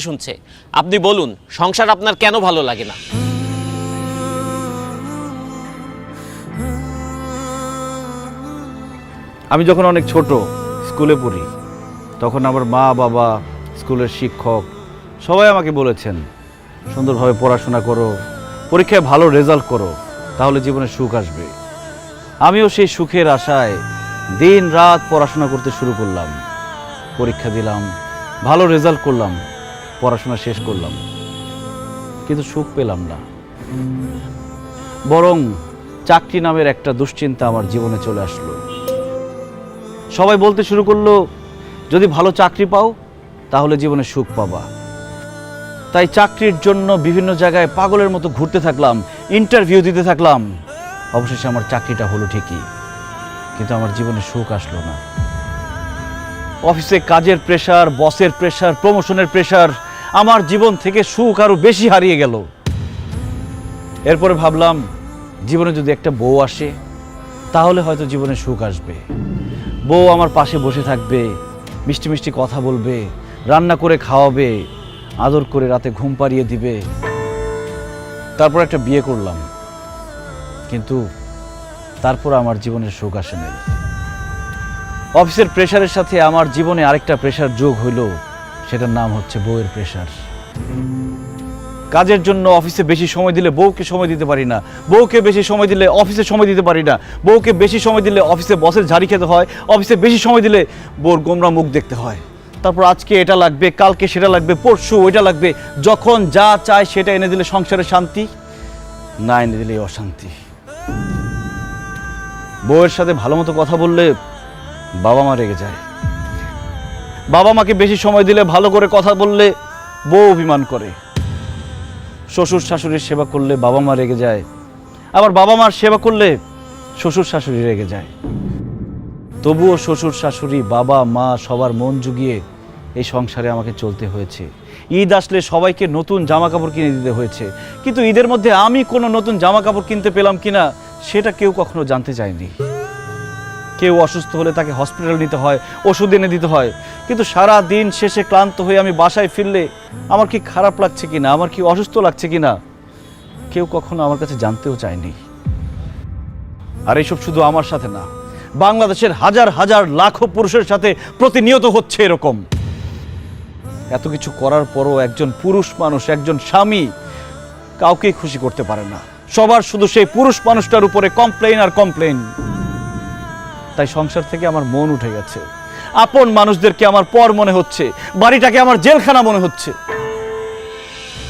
শুনছে। আপনি বলুন, সংসার আপনার কেন ভালো লাগে না? আমি যখন অনেক ছোট স্কুলে পড়ি তখন আমার মা বাবা, স্কুলের শিক্ষক সবাই আমাকে বলেছেন সুন্দরভাবে পড়াশোনা করো, পরীক্ষায় ভালো রেজাল্ট করো, তাহলে জীবনে সুখ আসবে। আমিও সেই সুখের আশায় দিন রাত পড়াশোনা করতে শুরু করলাম। পরীক্ষা দিলাম, ভালো রেজাল্ট করলাম, পড়াশোনা শেষ করলাম, কিন্তু সুখ পেলাম না। বরং চাকরি নামের একটা দুশ্চিন্তা আমার জীবনে চলে আসলো। সবাই বলতে শুরু করলো, যদি ভালো চাকরি পাও তাহলে জীবনে সুখ পাবা। তাই চাকরির জন্য বিভিন্ন জায়গায় পাগলের মতো ঘুরতে থাকলাম, ইন্টারভিউ দিতে থাকলাম। অবশেষে আমার চাকরিটা হলো ঠিকই, কিন্তু আমার জীবনে সুখ আসলো না। অফিসে কাজের প্রেশার, বসের প্রেশার, প্রমোশনের প্রেশার, আমার জীবন থেকে সুখ আরো বেশি হারিয়ে গেল। এরপরে ভাবলাম, জীবনে যদি একটা বউ আসে তাহলে হয়তো জীবনে সুখ আসবে। বউ আমার পাশে বসে থাকবে, মিষ্টি মিষ্টি কথা বলবে, রান্না করে খাওয়াবে, আদর করে রাতে ঘুম পাড়িয়ে দিবে। তারপর একটা বিয়ে করলাম, কিন্তু তারপর আমার জীবনের সুখ আসে নাই। অফিসের প্রেশারের সাথে আমার জীবনে আরেকটা প্রেশার যোগ হইল, সেটার নাম হচ্ছে বউয়ের প্রেশার। কাজের জন্য অফিসে বেশি সময় দিলে বউকে সময় দিতে পারি না, বউকে বেশি সময় দিলে অফিসে সময় দিতে পারি না, বউকে বেশি সময় দিলে অফিসে বসের ঝাড়ি খেতে হয়, অফিসে বেশি সময় দিলে বউর গোমরা মুখ দেখতে হয়। তারপর আজকে এটা লাগবে, কালকে সেটা লাগবে, পরশু ওইটা লাগবে। যখন যা চায় সেটা এনে দিলে সংসারে শান্তি, না এনে দিলে অশান্তি। বউয়ের সাথে ভালো মতো কথা বললে বাবা মা রেগে যায়, বাবা মাকে বেশি সময় দিলে ভালো করে কথা বললে বউ অভিমান করে। শ্বশুর শাশুড়ির সেবা করলে বাবা মা রেগে যায়, আবার বাবা মার সেবা করলে শ্বশুর শাশুড়ি রেগে যায়। তবুও শ্বশুর শাশুড়ি, বাবা মা সবার মন জুগিয়ে এই সংসারে আমাকে চলতে হয়েছে। ঈদ আসলে সবাইকে নতুন জামা কাপড় কিনে দিতে হয়েছে, কিন্তু ঈদের মধ্যে আমি কোনো নতুন জামা কাপড় কিনতে পেলাম কিনা সেটা কেউ কখনো জানতে চায়নি। কেউ অসুস্থ হলে তাকে হসপিটাল নিতে হয়, ওষুধ এনে দিতে হয়, কিন্তু সারা দিন শেষে ক্লান্ত হয়ে আমি বাসায় ফিরলে আমার কি খারাপ লাগছে কিনা, আমার কি অসুস্থ লাগছে কিনা কেউ কখনো আমার কাছে জানতেও চায়নি। আর এইসব শুধু আমার সাথে না, বাংলাদেশের হাজার হাজার লাখো পুরুষের সাথে প্রতিনিয়ত হচ্ছে এরকম। এত কিছু করার পরও একজন পুরুষ মানুষ, একজন স্বামী কাউকেই খুশি করতে পারে না। সবার শুধু সেই পুরুষ মানুষটার উপরে কমপ্লেইন আর কমপ্লেইন। তাই সংসার থেকে আমার মন উঠে গেছে। আপন মানুষদেরকে আমার পর মনে হচ্ছে, বাড়িটাকে আমার জেলখানা মনে হচ্ছে।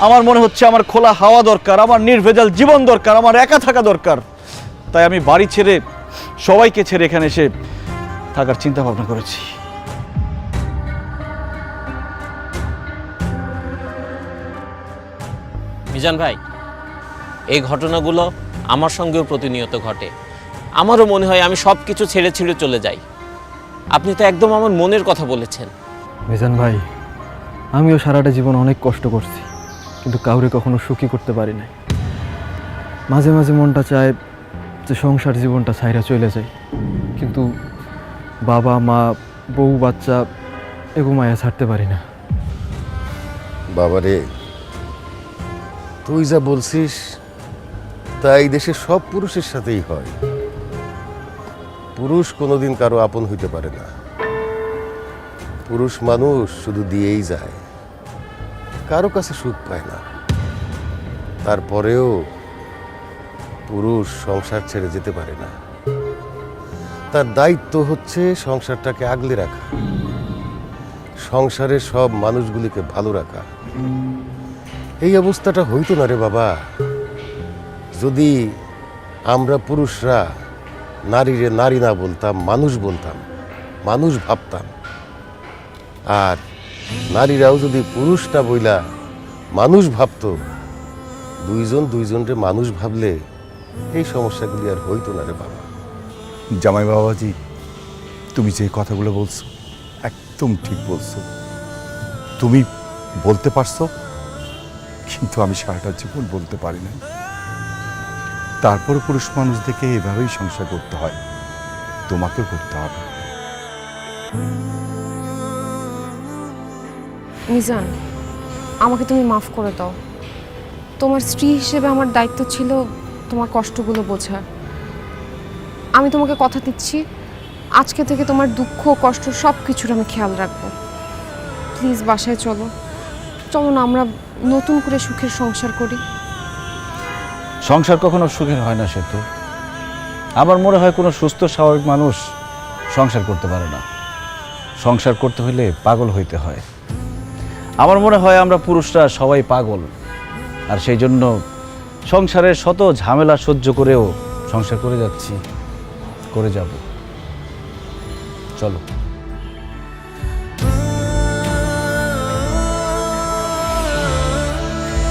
আমার মনে হচ্ছে আমার খোলা হাওয়া দরকার, আমার নির্ভেজাল জীবন দরকার, আমার একা থাকা দরকার। তাই আমি বাড়ি ছেড়ে, সবাইকে ছেড়ে এখানে এসে থাকার চিন্তা ভাবনা করেছি। মিজান ভাই, এই ঘটনাগুলো আমার সঙ্গেও প্রতিনিয়ত ঘটে। আমারও মনে হয় আমি সব কিছু ছেড়ে ছেড়ে চলে যাই। আপনি তো একদম আমার মনের কথা বলেছেন। মিজান ভাই, আমিও সারাটা জীবন অনেক কষ্ট করছি, কিন্তু কাউরে কখনো সুখী করতে পারি নাই। মাঝে মাঝে মনটা চায় যে সংসার জীবনটা ছাইরা চলে যায়, কিন্তু বাবা মা, বউ বাচ্চা এগো মায়া ছাড়তে পারি না। বাবারে, তুই যা বলছিস তাই দেশের সব পুরুষের সাথেই হয়। পুরুষ কোনোদিন কারো আপন হইতে পারে না। পুরুষ মানুষ শুধু দিয়েই যায়, কারো কাছে সুখ পায় না। তারপরেও পুরুষ সংসার ছেড়ে যেতে পারে না। তার দায়িত্ব হচ্ছে সংসারটাকে আগলে রাখা, সংসারের সব মানুষগুলিকে ভালো রাখা। এই অবস্থাটা হইতো না রে বাবা, যদি আমরা পুরুষরা নারীরে নারী না বলতাম, মানুষ বলতাম, মানুষ ভাবতাম। আর নারীরাও যদি পুরুষ না বইলা মানুষ ভাবতো, দুইজন দুইজনরে মানুষ ভাবলে এই সমস্যাগুলি আর হইতো না রে বাবা। জামাই বাবাজি, তুমি যে কথাগুলো বলছো একদম ঠিক বলছো। তুমি বলতে পারছো, কিন্তু আমি সারাটা জীবন বলতে পারি না। তারপরে পুরুষ মানুষদেরকে এভাবেই সংসার করতে হয়, তোমাকেও করতে হবে। মিজান, আমাকে তুমি মাফ করে দাও। তোমার স্ত্রী হিসেবে আমার দায়িত্ব ছিল তোমার কষ্টগুলো বোঝার। আমি তোমাকে কথা দিচ্ছি, আজকে থেকে তোমার দুঃখ কষ্ট সব কিছুর আমি খেয়াল রাখবো। প্লিজ বাসায় চলো, চলো না আমরা নতুন করে সুখের সংসার করি। সংসার কখনো সুখের হয় না সেতু। আমার মনে হয় কোনো সুস্থ স্বাভাবিক মানুষ সংসার করতে পারে না। সংসার করতে হলে পাগল হইতে হয়। আমার মনে হয় আমরা পুরুষরা সবাই পাগল, আর সেই জন্য সংসারের শত ঝামেলা সহ্য করেও সংসার করে যাচ্ছি, করে যাব। চলো।